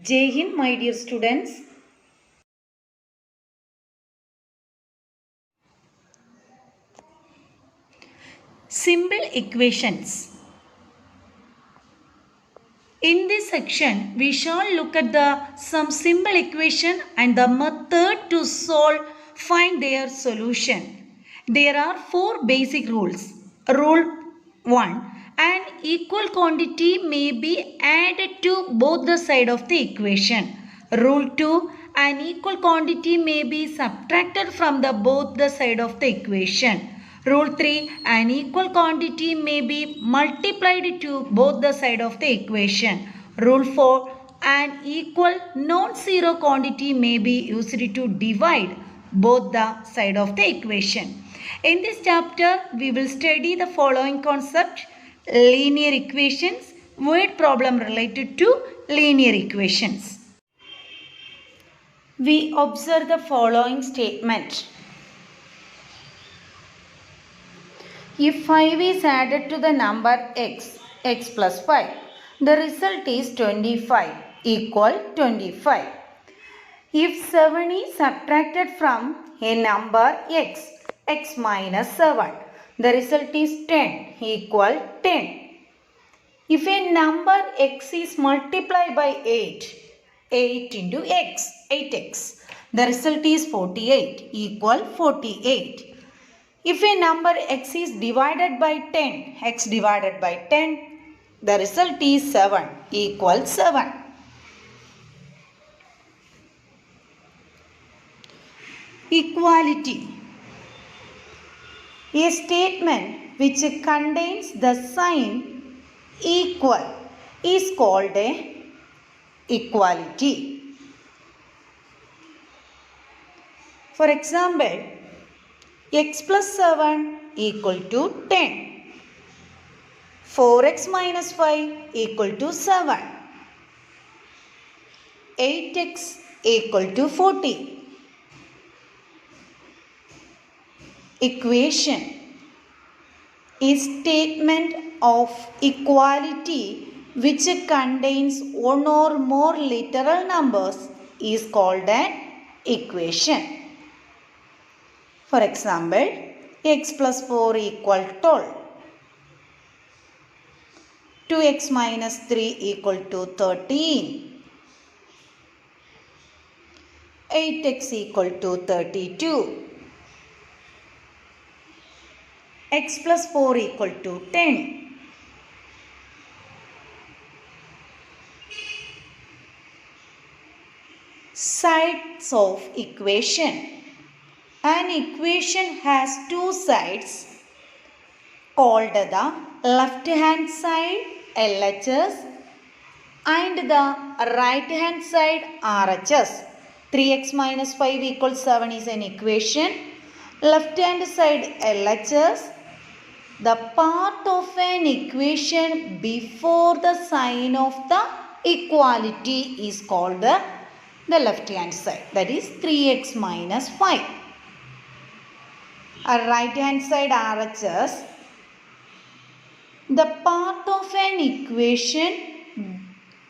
Jai Hind, my dear students. Simple equations. In this section, we shall look at some simple equation and the method to find their solution. There are four basic rules. Rule 1. An equal quantity may be added to both the side of the equation. Rule 2. An equal quantity may be subtracted from both the side of the equation. Rule 3. An equal quantity may be multiplied to both the side of the equation. Rule 4. An equal non-zero quantity may be used to divide both the side of the equation. In this chapter, we will study the following concept: linear equations, word problem related to linear equations. We observe the following statement. If 5 is added to the number x plus 5, the result is 25 equal 25. If 7 is subtracted from a number x minus 7, the result is 10 equal 10. If a number x is multiplied by 8 into x, 8x, the result is 48 equal 48. If a number x is divided by 10, x divided by 10, the result is 7 equal 7. Equality. A statement which contains the sign equal is called a equality. For example, x plus 7 equal to 10. 4x minus 5 equal to 7. 8x equal to 40. Equation is statement of equality which contains one or more literal numbers is called an equation. For example, x plus 4 equal 12. 2x minus 3 equal to 13. 8x equal to 32. X plus 4 equal to 10. Sides of equation. An equation has two sides called the left hand side LHS and the right hand side RHS. 3x minus 5 equals 7 is an equation. Left hand side LHS. The part of an equation before the sign of the equality is called the left hand side. That is 3x minus 5. Right hand side RHS. The part of an equation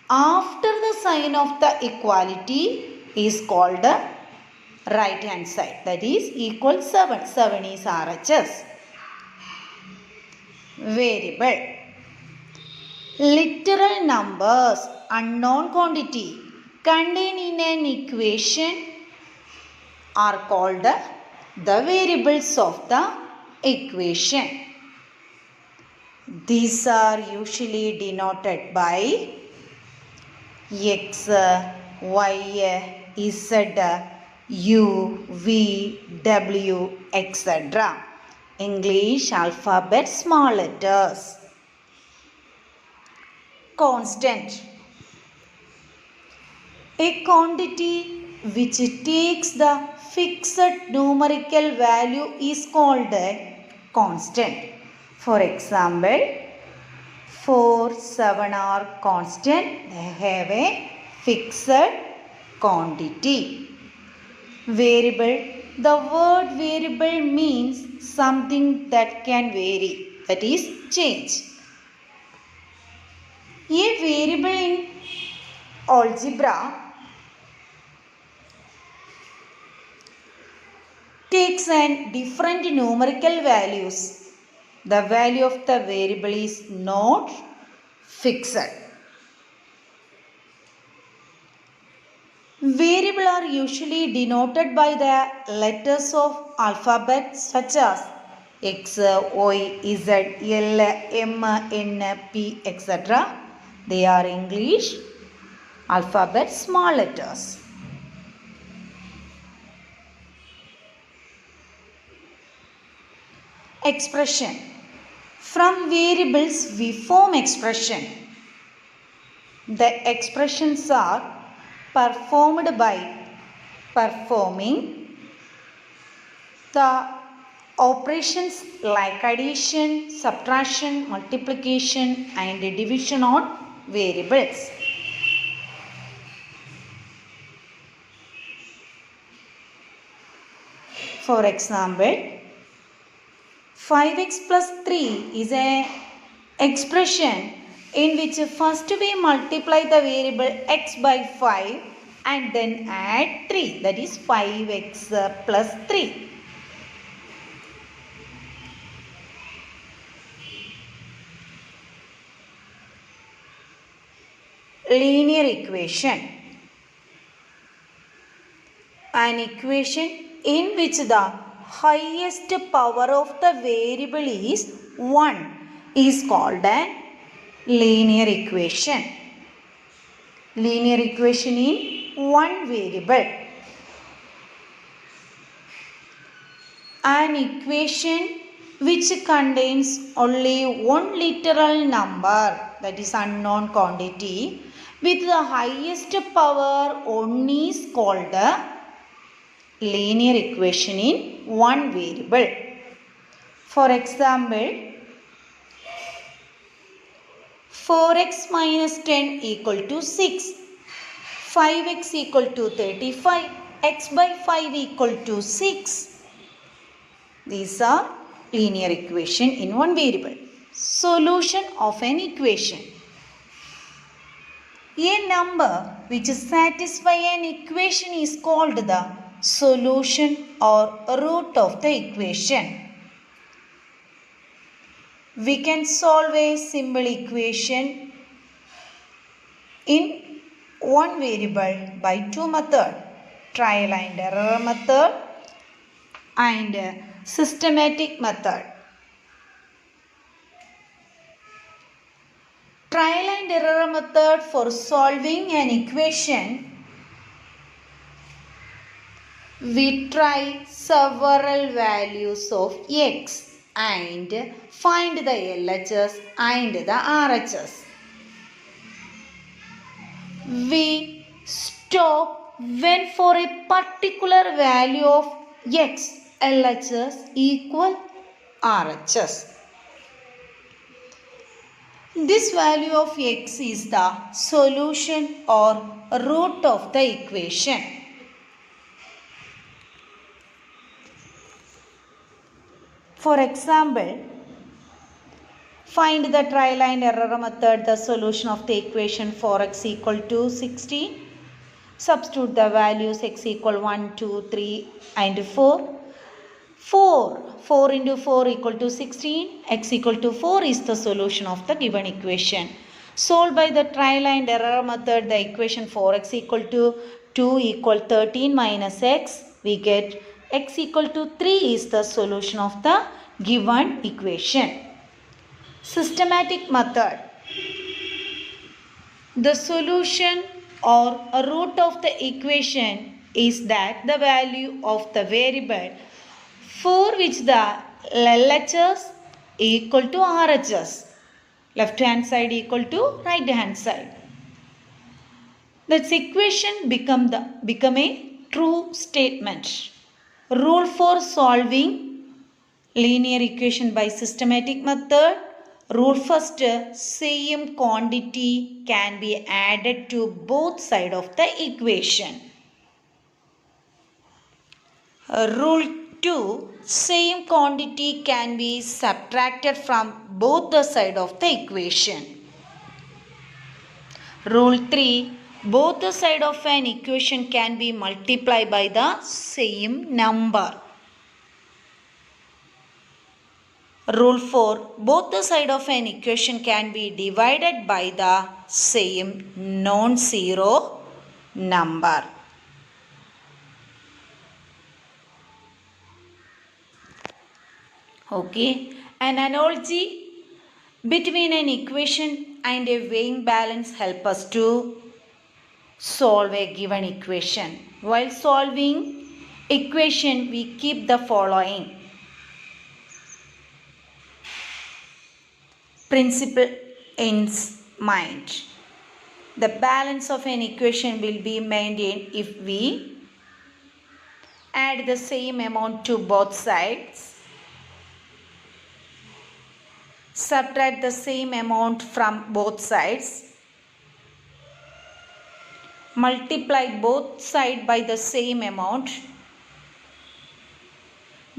after the sign of the equality is called the right hand side. That is equal 7. 7 is RHS. Variable. Literal numbers, unknown quantity contained in an equation are called the variables of the equation. These are usually denoted by x, y, z, u, v, w, etc. English alphabet small letters. Constant. A quantity which takes the fixed numerical value is called a constant. For example, 4, 7 are constant. They have a fixed quantity. Variable. The word variable means something that can vary, that is change. A variable in algebra takes an different numerical values. The value of the variable is not fixed. Variables are usually denoted by the letters of alphabet such as X, Y, Z, L, M, N, P, etc. They are English alphabet small letters. Expression. From variables we form expression. The expressions are performed by performing the operations like addition, subtraction, multiplication and division on variables. For example, 5x plus 3 is an expression in which first we multiply the variable x by 5 and then add 3, that is 5x plus 3. Linear equation. An equation in which the highest power of the variable is 1 is called a linear equation. Linear equation in one variable. An equation which contains only one literal number, that is unknown quantity, with the highest power 1 is called a linear equation in one variable. For example, 4x minus 10 equal to 6, 5x equal to 35, x by 5 equal to 6. These are linear equation in one variable. Solution of an equation. A number which satisfies an equation is called the solution or root of the equation. We can solve a simple equation in one variable by two methods, trial and error method and systematic method. Trial and error method for solving an equation, we try several values of x and find the LHS and the RHS. We stop when for a particular value of x, LHS equal RHS. This value of x is the solution or root of the equation. For example, find the trial and error method, the solution of the equation 4x equal to 16. Substitute the values x equal 1, 2, 3 and 4. 4 into 4 equal to 16. X equal to 4 is the solution of the given equation. Solve by the trial and error method the equation 4x equal to 2 equal 13 minus x. We get x equal to 3 is the solution of the given equation. Systematic method. The solution or a root of the equation is that the value of the variable for which the LHS equal to RHS, left hand side equal to right hand side. This equation become a true statement. Rule for solving linear equation by systematic method. Rule first, same quantity can be added to both sides of the equation. Rule 2, same quantity can be subtracted from both the sides of the equation. Rule 3, Both the side of an equation can be multiplied by the same number. Rule 4. Both the side of an equation can be divided by the same non-zero number. Okay. An analogy between an equation and a weighing balance help us to solve a given equation. While solving equation, we keep the following principle in mind. The balance of an equation will be maintained if we add the same amount to both sides, subtract the same amount from both sides, multiply both sides by the same amount,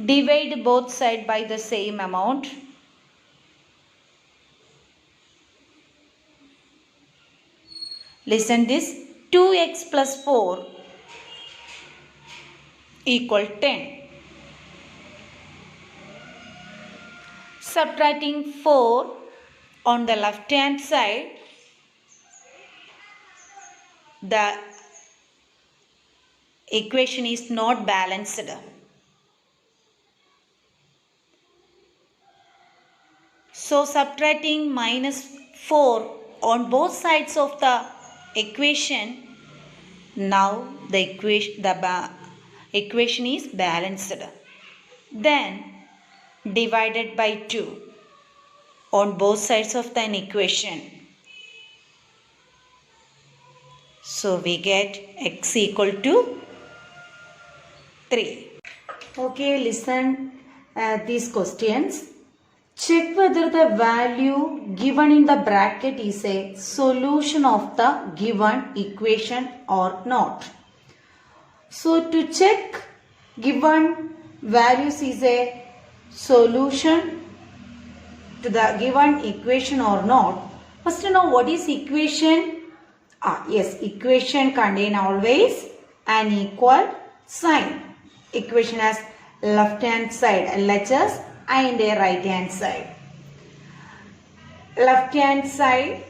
divide both sides by the same amount, listen this, 2x plus 4 equal 10. Subtracting 4 on the left hand side, the equation is not balanced. So subtracting minus 4 on both sides of the equation, now the equation is balanced. Then divided by 2 on both sides of an equation. So we get x equal to 3. Okay, listen these questions. Check whether the value given in the bracket is a solution of the given equation or not. So to check given values is a solution to the given equation or not, first know what is equation. Yes, equation contain always an equal sign. Equation has left hand side LHS and a right hand side. Left hand side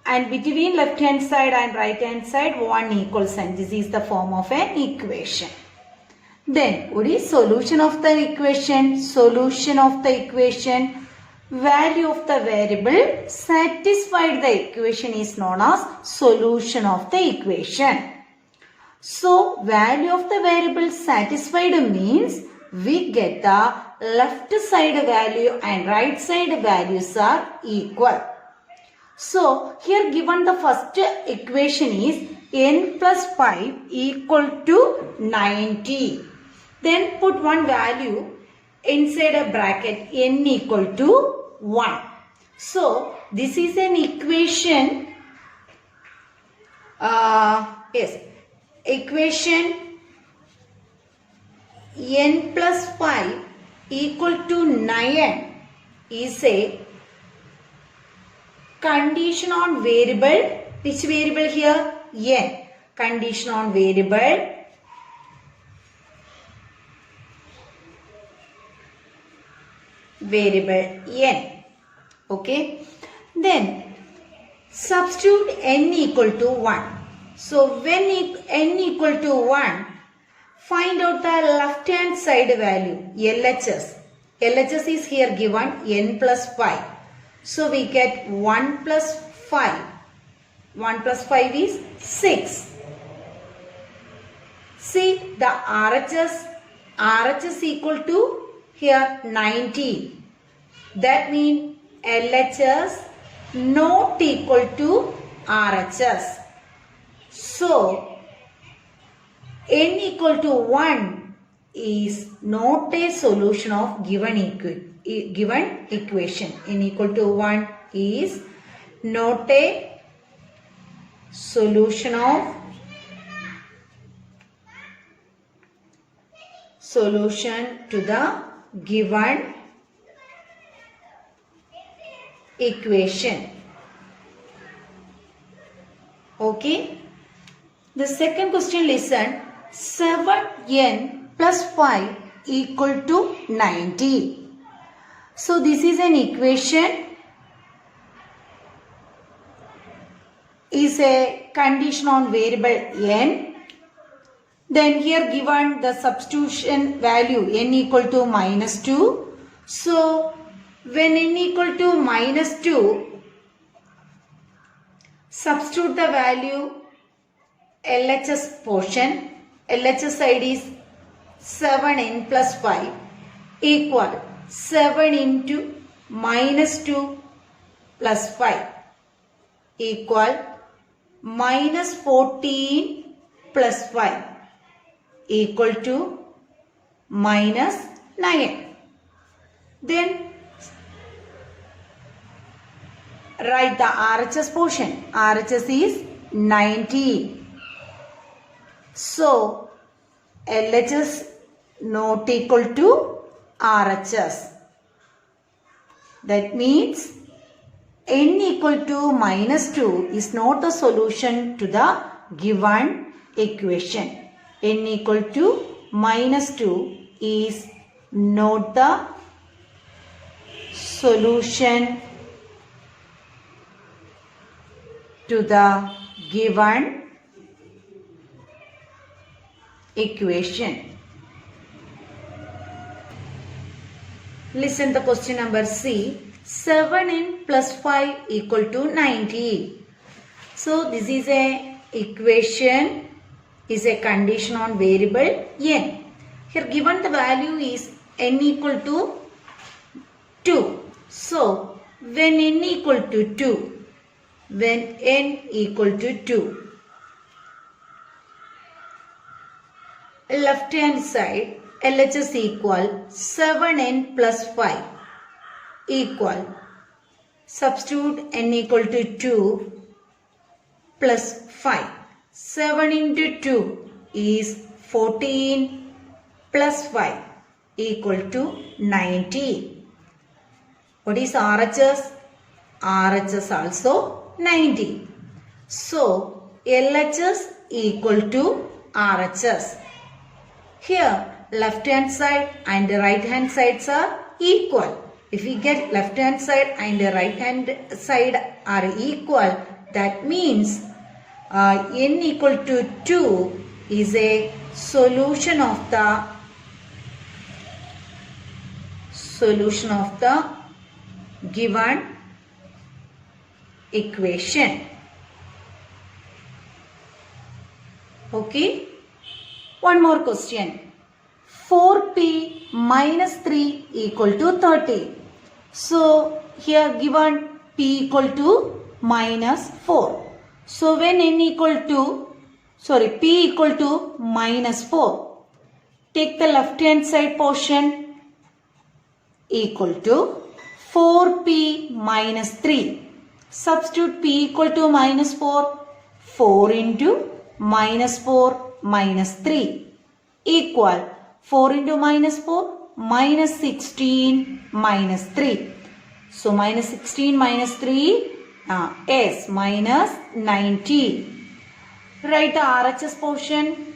and between left hand side and right hand side one equal sign. This is the form of an equation. Then what is solution of the equation? Solution of the equation, value of the variable satisfied the equation is known as solution of the equation. So value of the variable satisfied means we get the left side value and right side values are equal. So here given the first equation is n plus 5 equal to 90. Then put one value inside a bracket n equal to 1. So this is an equation. Equation n plus 5 equal to 9 is a condition on variable. Which variable here? N. Condition on variable n. Okay. Then substitute n equal to 1. So when n equal to 1, find out the left hand side value LHS. LHS is here given n plus 5. So we get 1 plus 5. 1 plus 5 is 6. See the RHS equal to here 19. That means LHS not equal to RHS. So n equal to 1 is not a solution of given equation. N equal to 1 is not a solution of to the given equation. Okay. The second question, listen. 7n plus 5 equal to 90. So this is an equation, is a condition on variable n. Then here given the substitution value n equal to minus 2. So when n equal to minus 2, substitute the value LHS portion. LHS side is 7n plus 5 equal 7 into minus 2 plus 5 equal minus 14 plus 5 equal to minus 9. Then write the RHS portion. RHS is 90. So LHS not equal to RHS. That means n equal to minus 2 is not the solution to the given equation. N equal to minus 2 is not the solution to the given equation. Listen to question number C. 7n plus 5 equal to 90. So this is a equation, is a condition on variable n. Here given the value is n equal to 2. So when n equal to 2, when n equal to 2, left hand side LHS equal 7n plus 5 equal, substitute n equal to 2 plus 5. 7 into 2 is 14 plus 5 equal to 90. What is RHS? RHS also 90. So LHS equal to RHS. Here left hand side and right hand sides are equal. If we get left hand side and right hand side are equal, that means n equal to 2 is a solution of the given equation. Okay. One more question. 4p minus 3 equal to 30. So here given p equal to minus 4. So when n equal to, p equal to minus 4, take the left hand side portion equal to 4p minus 3. Substitute p equal to minus 4. 4 into minus 4 minus 3 equal 4 into minus 4 minus 16 minus 3. So minus 16 minus 3 is minus 90. Write the RHS portion.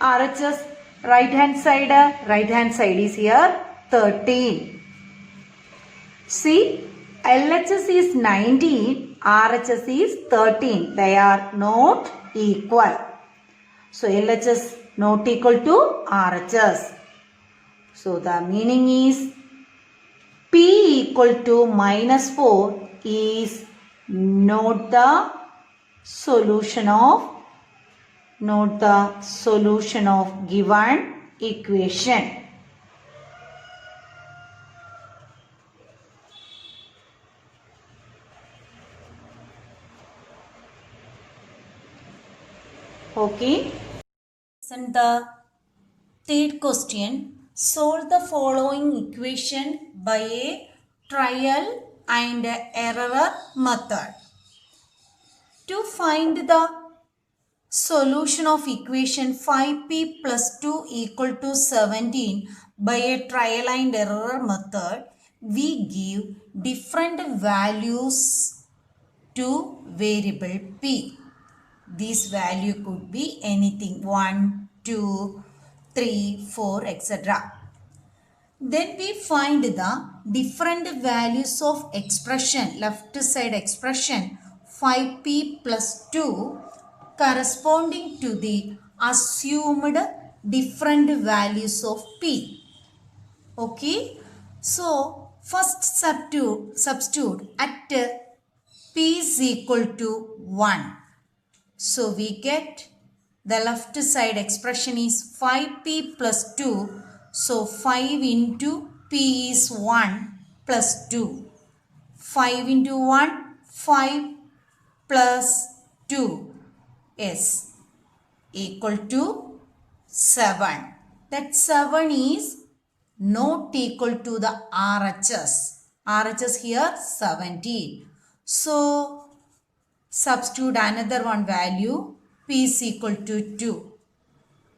RHS right hand side is here 13. See, LHS is 19, RHS is 13. They are not equal. So LHS not equal to RHS. So the meaning is P equal to minus 4 is not the solution of given equation. Okay. And the third question. Solve the following equation by a trial and error method. To find the solution of equation 5p plus 2 equal to 17 by a trial and error method, we give different values to variable p. This value could be anything 1, 2, 3, 4, etc. Then we find the different values of expression, left side expression 5p plus 2 corresponding to the assumed different values of p. Okay. So, first substitute at p is equal to 1. So, we get the left side expression is 5p plus 2. So, 5 into p is 1 plus 2. 5 into 1, 5 plus 2 is equal to 7. That 7 is not equal to the RHS. RHS here 17. So, substitute another one value, p is equal to 2.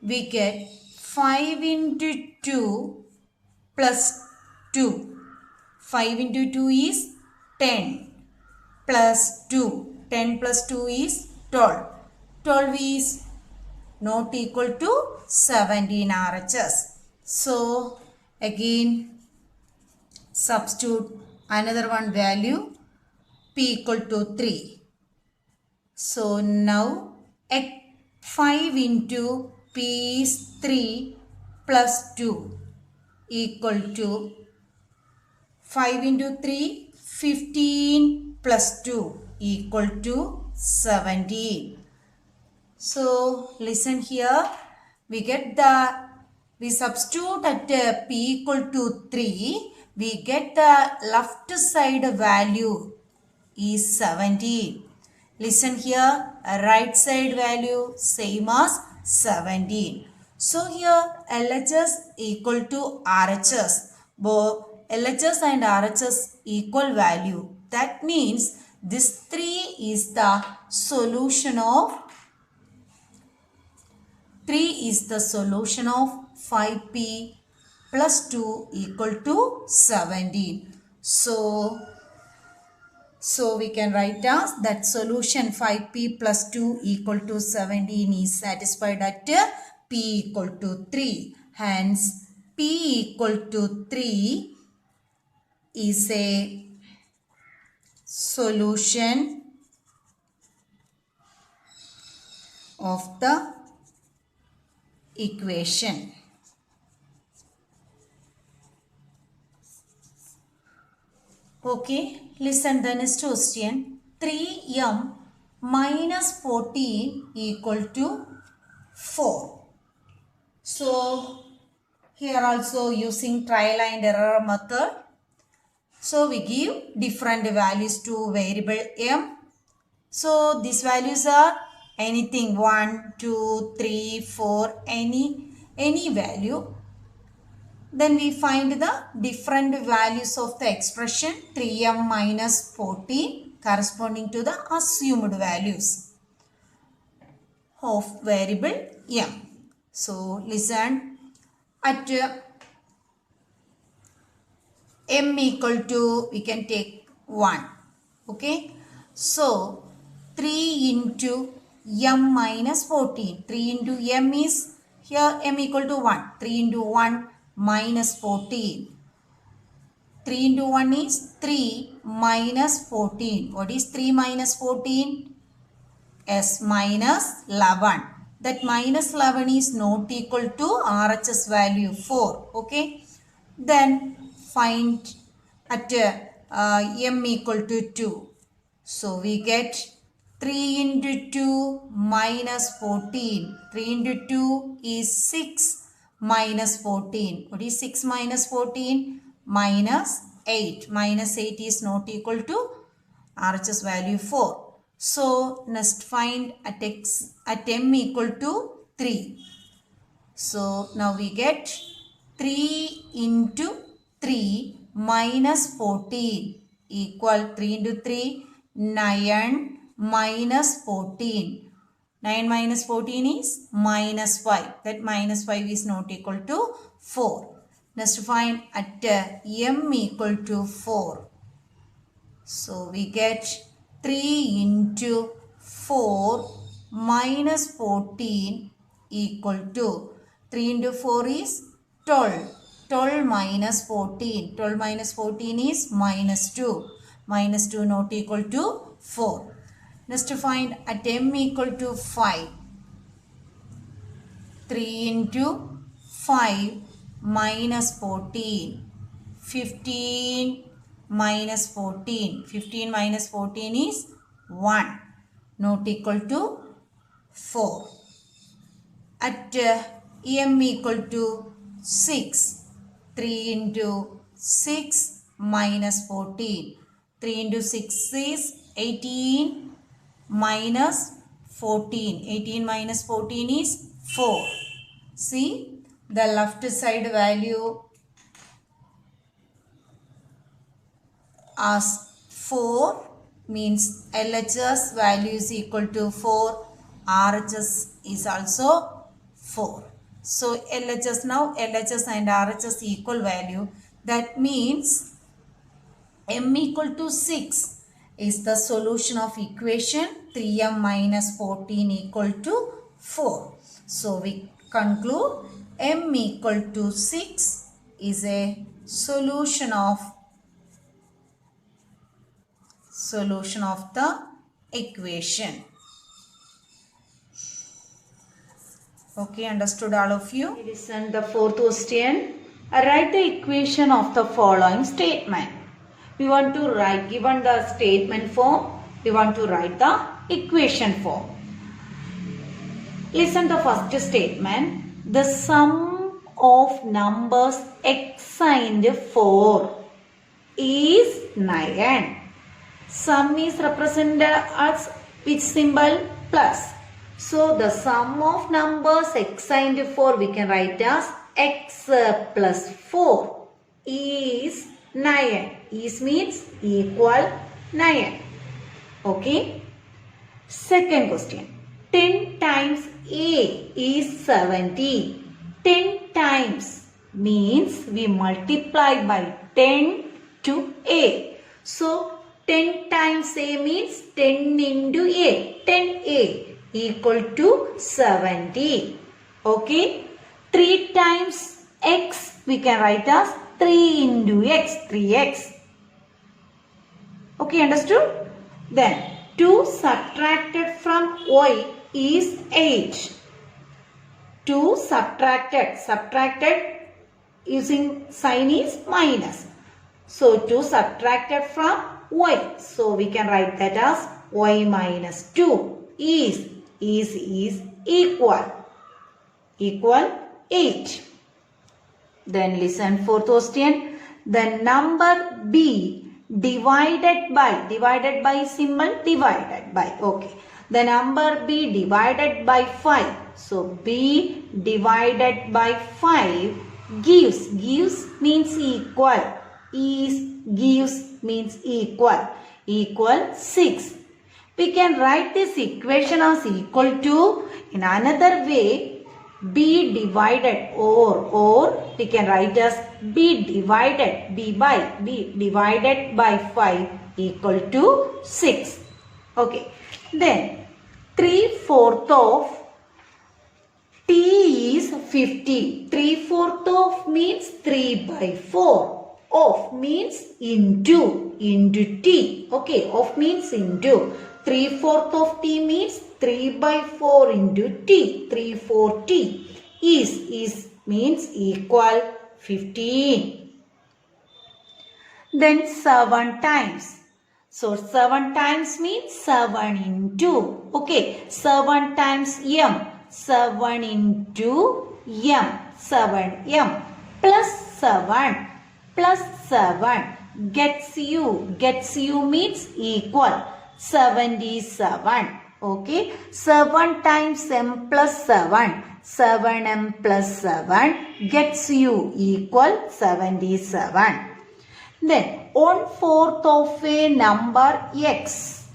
We get 5 into 2 plus 2. 5 into 2 is 10 plus 2. 10 plus 2 is 12. 12 is not equal to 17 RHS. So, again substitute another one value, p equal to 3. So, now 5 into p is 3 plus 2 equal to 5 into 3, 15 plus 2 equal to 17. So, listen here. We substitute at p equal to 3. We get the left side value is 17. Listen here. Right side value same as 17. So, here LHS equal to RHS. Both LHS and RHS equal value. That means this 3 is the solution of 5p plus 2 equal to 17. So we can write as that solution 5p plus 2 equal to 17 is satisfied at p equal to 3. Hence, p equal to 3 is a solution of the equation. Okay, listen the next question. 3m minus 14 equal to 4. So, here also using trial and error method. So, we give different values to variable m. So, these values are anything 1, 2, 3, 4, any value. Then we find the different values of the expression 3m minus 14 corresponding to the assumed values of variable m. So, listen at m equal to, we can take 1. Okay. So, 3 into m minus 14. 3 into m is here m equal to 1. 3 into 1 minus 14. 3 into 1 is 3 minus 14. What is 3 minus 14? S minus 11. That minus 11 is not equal to RHS value 4. Okay. Then find at m equal to 2. So we get 3 into 2 minus 14. 3 into 2 is 6 minus 14. What is 6 minus 14? Minus 8. Minus 8 is not equal to RHS value 4. So, next find at m equal to 3. So, now we get 3 into 3 minus 14 equal 3 into 3, 9 minus 14. 9 minus 14 is minus 5. That minus 5 is not equal to 4. Next find at m equal to 4. So we get 3 into 4 minus 14 equal to 3 into 4 is 12. 12 minus 14. 12 minus 14 is minus 2. Minus 2 not equal to 4. Next find at m equal to 5. 3 into 5 minus 14. 15 minus 14. 15 minus 14 is 1. Not equal to 4. At m equal to 6. 3 into 6 minus 14. 3 into 6 is 18 minus 14. 18 minus 14 is 4. See the left side value as 4 means LHS value is equal to 4. RHS is also 4. So LHS now LHS and RHS equal value. That means m equal to 6 is the solution of equation 3m minus 14 equal to 4. So we conclude m equal to 6 is a solution of the equation. Okay, understood all of you? Listen the fourth question. Write the equation of the following statement. We want to write, given the statement form, we want to write the equation form. Listen the first statement. The sum of numbers assigned 4 is 9. Sum is represented as which symbol? Plus. So the sum of numbers assigned 4 we can write as x plus 4 is 9. Is means equal 9. Okay. Second question. 10 times a is 70. 10 times means we multiply by 10 to a. So 10 times a means 10 into a. 10a equal to 70. Okay. 3 times x we can write as 3 into x. 3x. Okay, understood? Then 2 subtracted from y is 8. 2 subtracted using sign is minus. So 2 subtracted from y. So we can write that as y minus 2 is equal 8. Then listen fourth question. The number b divided by symbol divided by. Okay. The number b divided by 5. So b divided by 5 gives means equal. Gives means equal 6. We can write this equation as equal to, in another way, b divided or we can write as b divided by 5 equal to 6. Okay. Then 3/4 of t is 50. 3/4 of means 3/4. Of means into t. Okay. Of means into. 3/4 of t means 3/4 into t. 3/4t is means equal 15. Then 7 times. So 7 times means 7 into. Okay. 7 times m. 7 into m. 7m plus 7 plus 7 gets you means equal 77. Okay. 7 times m plus 7. 7m plus 7 gets you equal 77. Then 1/4 of a number x.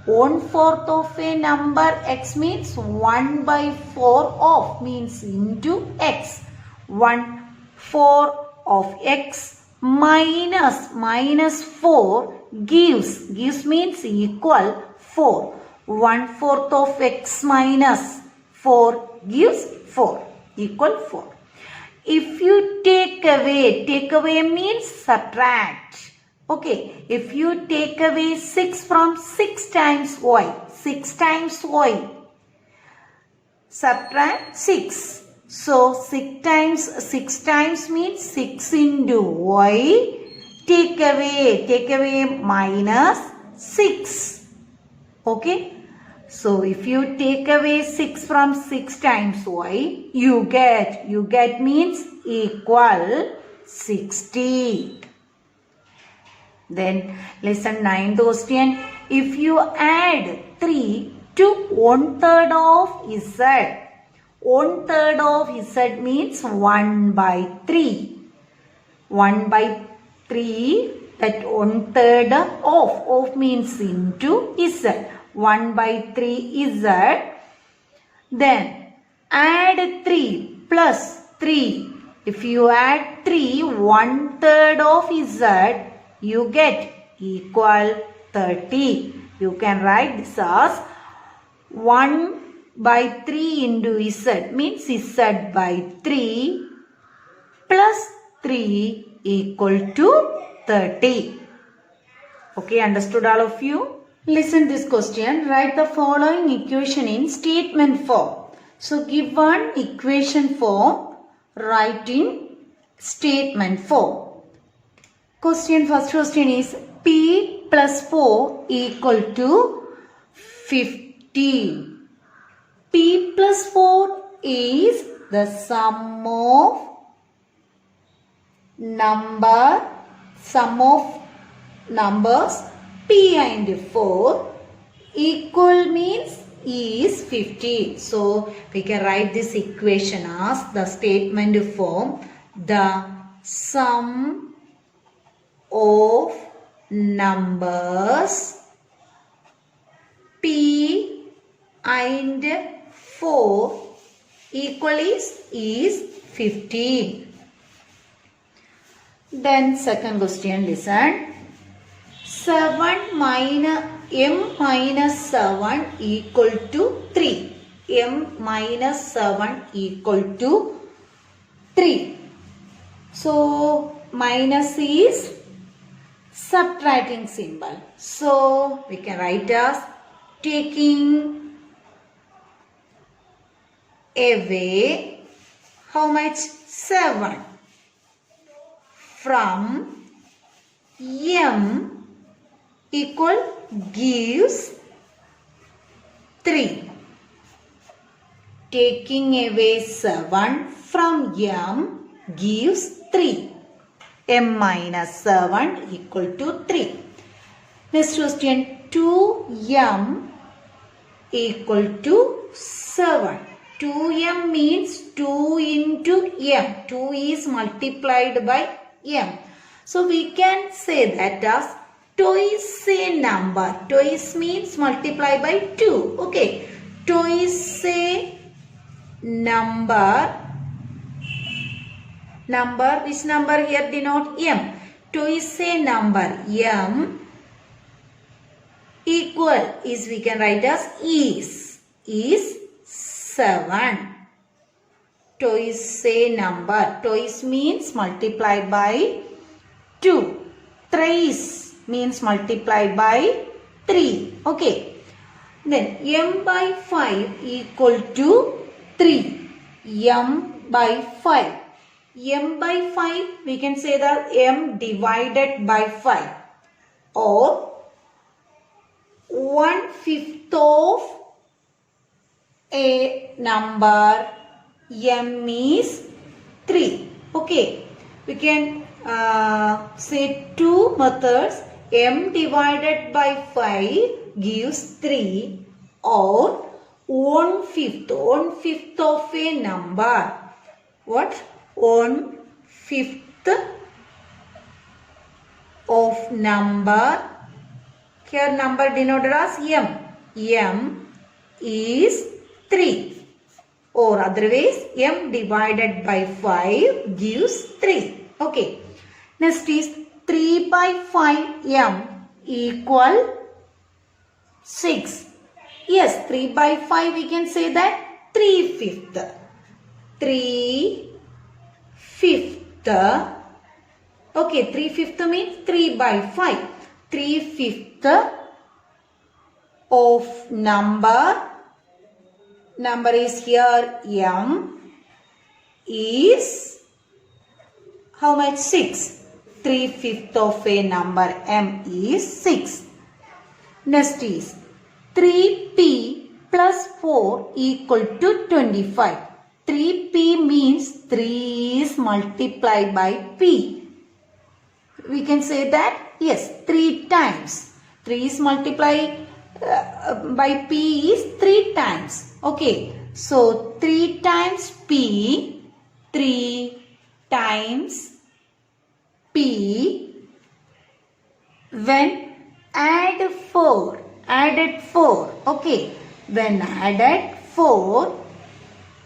1/4 of a number x means 1/4 of means into x. 1/4 of x minus 4 gives means equal 4. 1/4 of x minus 4 gives 4 equal 4. If you take away means subtract. Okay, if you take away 6 from 6 times y, 6 times y, subtract 6. So 6 times means 6 into y. Take away minus 6. Okay. So if you take away 6 from 6 times y, you get means equal 60. Then lesson 9 question. If you add 3 to 1/3 of z, 1/3 of z means 1/3. 1/3, that 1/3 of means into z. 1/3 z. Then add 3 plus 3. If you add 3, 1/3 of z, you get equal 30. You can write this as 1/3 into z means z/3 plus 3 equal to 30. Okay, understood all of you? Listen this question. Write the following equation in statement form. So give one equation form, write in statement form. First question is p plus 4 equal to 15. P plus 4 is the sum of numbers p and 4. Equal means is 15. So we can write this equation as the statement form. The sum of numbers p and 4 equal is 15. Then second question, listen. 7 minus m minus 7 equal to 3. M minus 7 equal to 3. So minus is subtracting symbol. So we can write as taking away how much? 7 from m equal gives 3. Taking away 7 from m gives 3. M minus 7 equal to 3. Next question, 2m equal to 7. 2m means 2 into m. 2 is multiplied by m. So we can say that as twice a number. Twice means multiply by 2. Okay. Twice a number. Which number here denote m? Twice a number m equal is we can write as is 7. Twice a number. Twice means multiply by 2. Thrice means multiply by 3. Okay. Then m by 5 equal to 3. M by 5. M by 5 we can say that m divided by 5 or 1/5 of a number m is 3. Okay. We can say two methods. M divided by 5 gives 3 or 1/5. 1/5 of a number. What? 1/5 of number. Here number denoted as m. M is 3. Or otherwise m divided by 5 gives 3. Okay. Next is 3 by 5 m equal 6. Yes, 3 by 5 we can say that 3/5. 3/5. Okay, 3/5 means 3 by 5. 3/5 of number is here m is how much? 6. 3/5 of a number m is 6. Next is 3p plus 4 equal to 25. 3p means 3 is multiplied by p. We can say that, yes, 3 times. 3 is multiplied by p is 3 times. Okay, so 3 times p, 3 times p, when added 4. Okay, when added 4,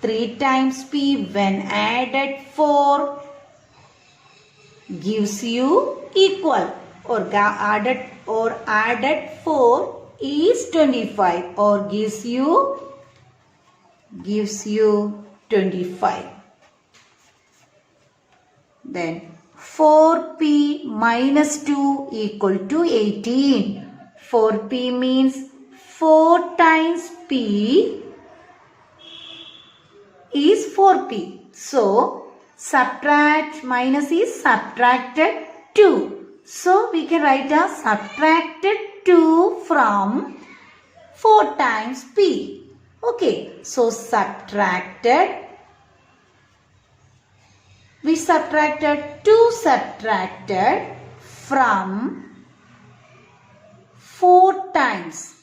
3 times p when added 4 gives you equal, or added 4 is 25, or gives you 25. Then 4p minus 2 equal to 18. 4p means 4 times p is 4p. So subtract, minus is subtracted 2. So we can write as subtracted 2 from 4 times p. Okay, so we subtracted 2 subtracted from 4 times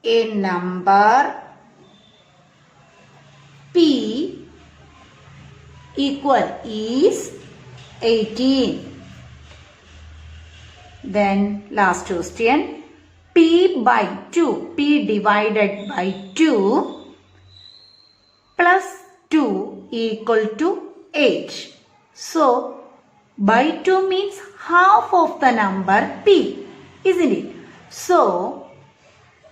a number p equal is 18. Then last question, p by 2, p divided by 2 plus 2 equal to 8. So by 2 means half of the number p, isn't it? So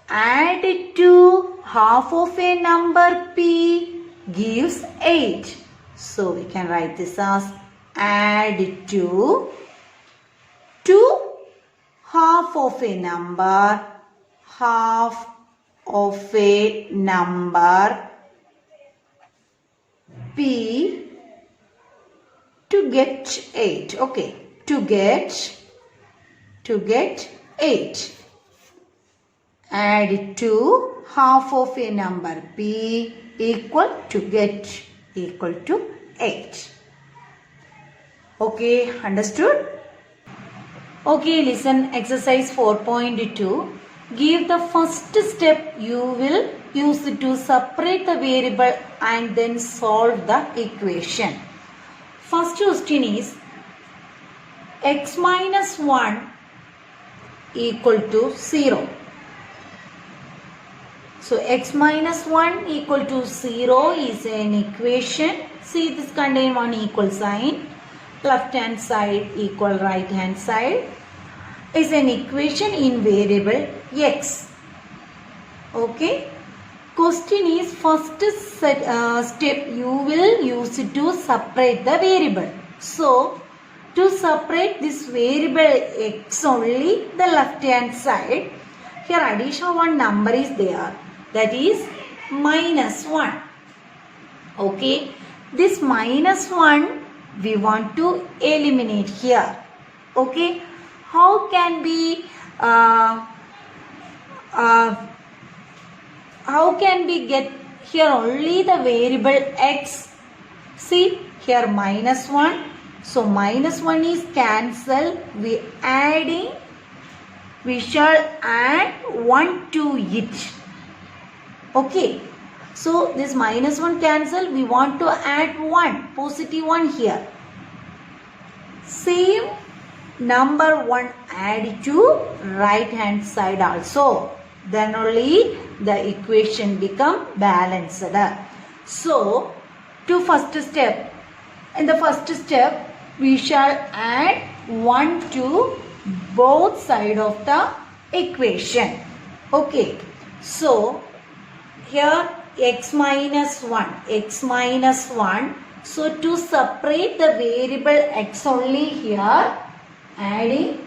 add it to half of a number p gives 8. So we can write this as add to half of a number p to get 8. Okay, to get 8. Add to half of a number p equal to 8. Okay, understood? Okay, listen exercise 4.2. Give the first step you will use to separate the variable and then solve the equation. First question is x minus 1 equal to 0. So x minus 1 equal to 0 is an equation. See, this contain one equal sign. Left hand side equal right hand side is an equation in variable x. Okay. Question is first step you will use to separate the variable. So to separate this variable x only, the left hand side, here additional one number is there, that is minus 1. Okay, this minus 1 we want to eliminate here. Okay, how can we get here only the variable x? See, here minus 1. So minus 1 is cancelled. We shall add 1 to it. Okay. So this minus 1 cancel. We want to add 1, positive 1 here. Same number 1 add to right hand side also. Then only the equation become balanced. So in the first step we shall add 1 to both sides of the equation. Okay, so here x minus 1. So to separate the variable x only here, adding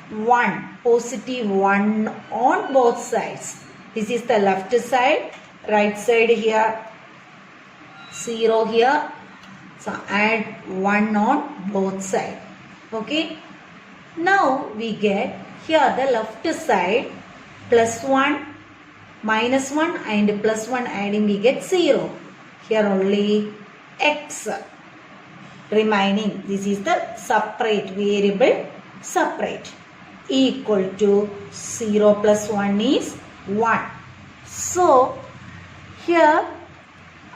1, positive 1 on both sides. This is the left side, right side here 0 here. So add 1 on both sides. Okay. Now we get here the left side plus 1, minus 1 and plus 1 adding we get 0. Here only x remaining. This is the separate variable, separate, equal to 0 plus 1 is 1. So here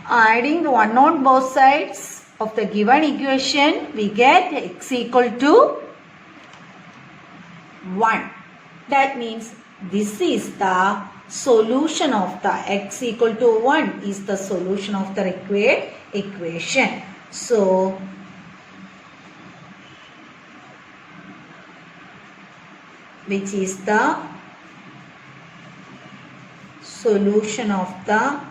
adding 1 on both sides of the given equation, we get x equal to 1. That means this is the solution of the x equal to 1 is the solution of the required equation. So which is the solution of the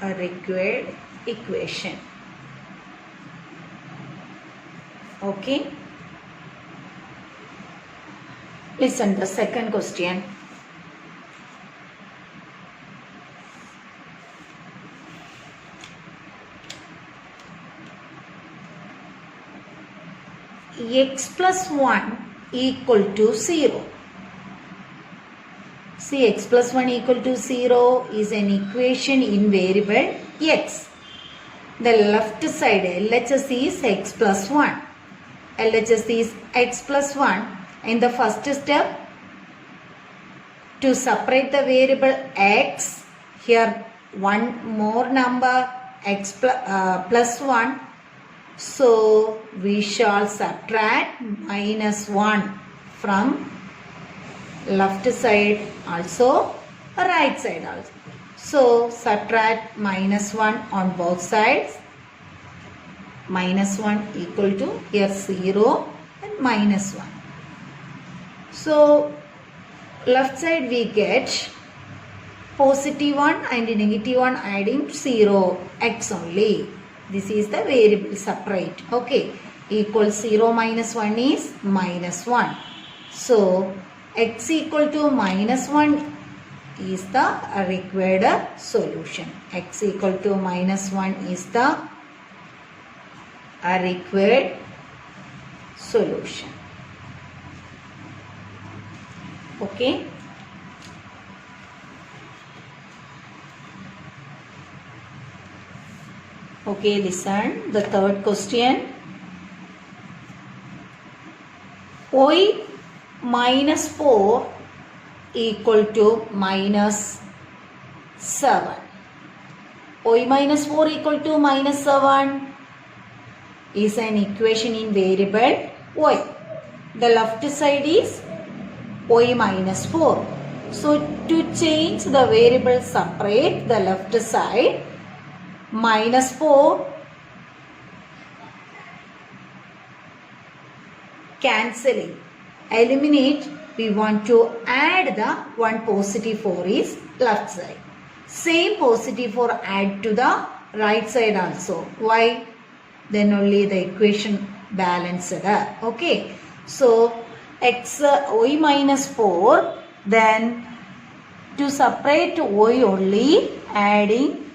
required equation. Okay. Listen the second question. X plus 1 equal to 0. See, x plus 1 equal to 0 is an equation in variable x. The left side LHS is x plus 1. LHS is x plus 1. In the first step, to separate the variable x, here one more number x plus 1. So we shall subtract minus 1 from left side also, right side also. So subtract minus 1 on both sides. Minus 1 equal to here 0 and minus 1. So left side we get positive 1 and negative 1 adding 0, x only. This is the variable separate. Okay. Equal 0 minus 1 is minus 1. So x equal to minus 1 is the required solution. X equal to minus 1 is the required solution. Okay. Okay, listen the third question. Y minus 4 equal to minus 7. Y minus 4 equal to minus 7 is an equation in variable y. The left side is y minus 4. So to change the variable separate the left side, minus 4 cancelling, eliminate, we want to add the one positive 4 is left side. Same positive 4 add to the right side also. Why? Then only the equation balanced. Okay. So y minus 4, then to separate y only adding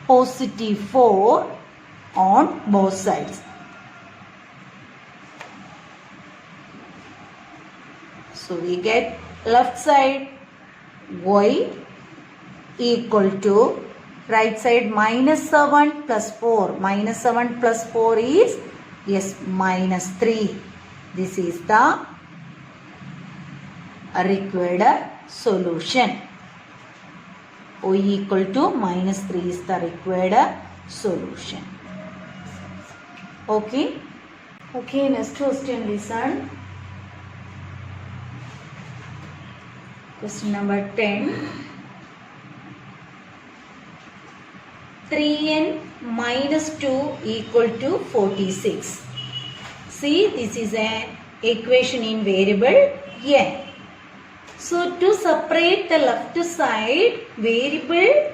positive 4 on both sides. So we get left side y equal to right side minus 7 plus 4. Minus 7 plus 4 is yes minus 3. This is the required solution. Y equal to minus 3 is the required solution. Okay. Okay, next question, listen. Question number 10. 3n minus 2 equal to 46. See, this is an equation in variable n. So, to separate the left side variable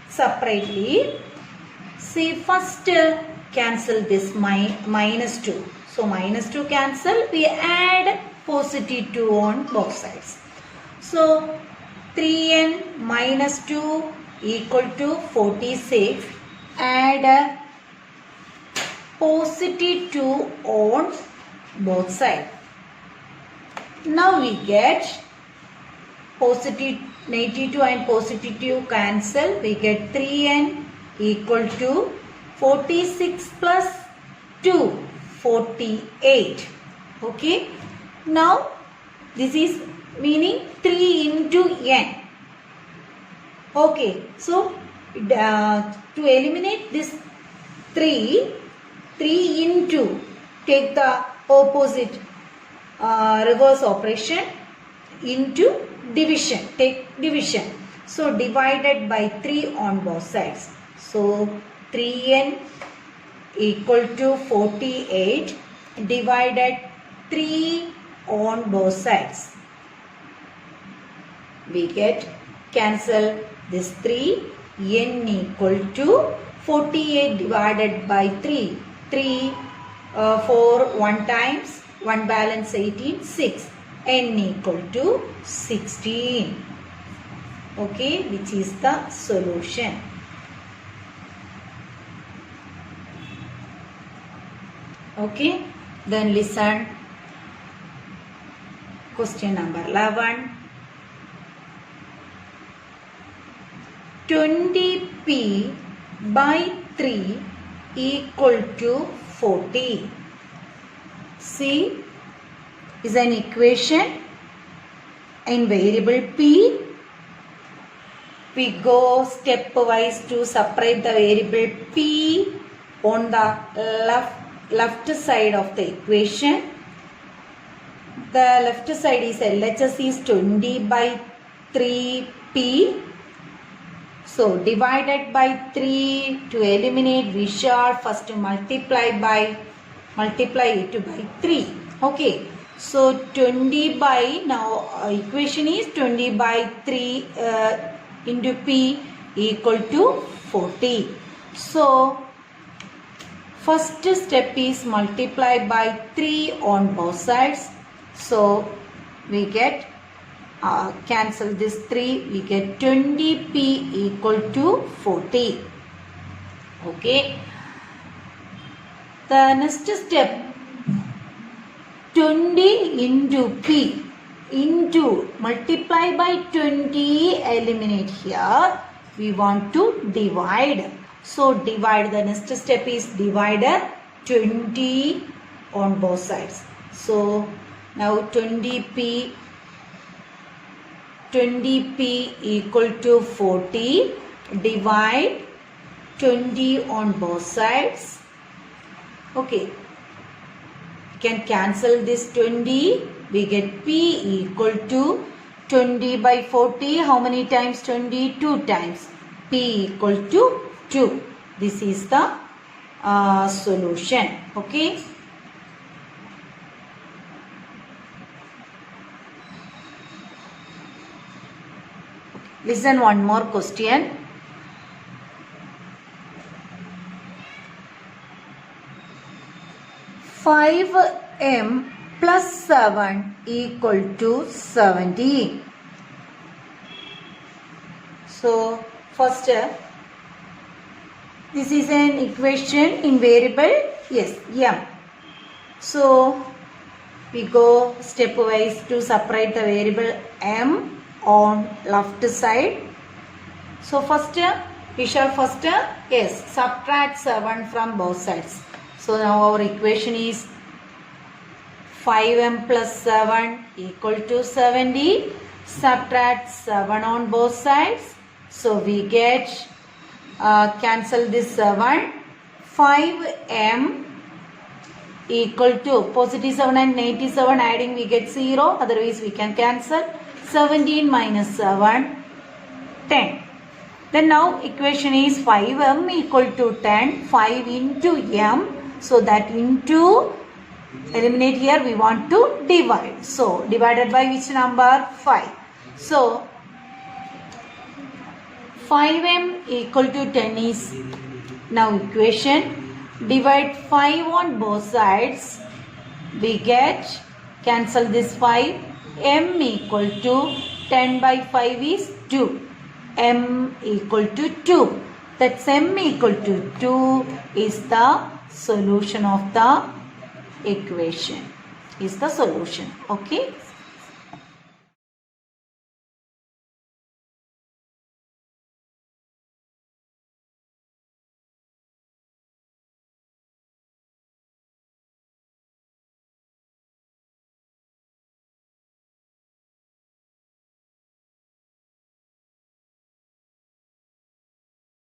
separately, see, first cancel this minus 2. So, minus 2 cancel, we add positive 2 on both sides. So, 3n minus 2 equal to 46. Add positive 2 on both sides. Now we get positive negative 2 and positive 2 cancel. We get 3n equal to 46 plus 2, 48. Okay. Now this is meaning 3 into n. Okay. So to eliminate this 3 into, take the opposite reverse operation into division, take division. So divided by 3 on both sides. So 3n equal to 48 divided 3 on both sides. We get cancel this 3, n equal to 48 divided by 3. 3 4 1 times 1 balance 18, 6. N equal to 16. Okay, which is the solution. Okay, then listen. Question number 11. 20p by 3 equal to 40. See, is an equation in variable p. We go stepwise to separate the variable p on the left side of the equation. The left side is LHS is 20 by 3p. So divided by 3, to eliminate we shall first multiply it by 3. Okay. So 20 by, now equation is 20 by 3 into p equal to 40. So first step is multiply by 3 on both sides. So we get cancel this 3, we get 20p equal to 40. Okay. The next step, 20 into p into multiply by 20, eliminate here. We want to divide. So divide, the next step is divider 20 on both sides. So now 20p equal to 40, divide 20 on both sides. Okay, can cancel this 20, we get p equal to 20 by 40. How many times 20? 2 times. P equal to 2. This is the solution. Okay. Listen one more question. 5m plus 7 equal to 17. So first this is an equation in variable m. So we go stepwise to separate the variable m on left side. So first we shall subtract 7 from both sides. So now our equation is 5m plus 7 equal to 70. Subtract 7 on both sides. So we get cancel this 7. 5m equal to positive 7 and negative 7 adding we get 0. Otherwise we can cancel. 17 minus 7, 10. Then now equation is 5m equal to 10, 5 into m. So that into, eliminate here, we want to divide. So divided by which number? 5. So 5m equal to 10 is now equation. Divide 5 on both sides. We get, cancel this 5. M equal to 10 by 5 is 2. M equal to 2. That's M equal to 2 is the solution of the equation. Is the solution. Okay.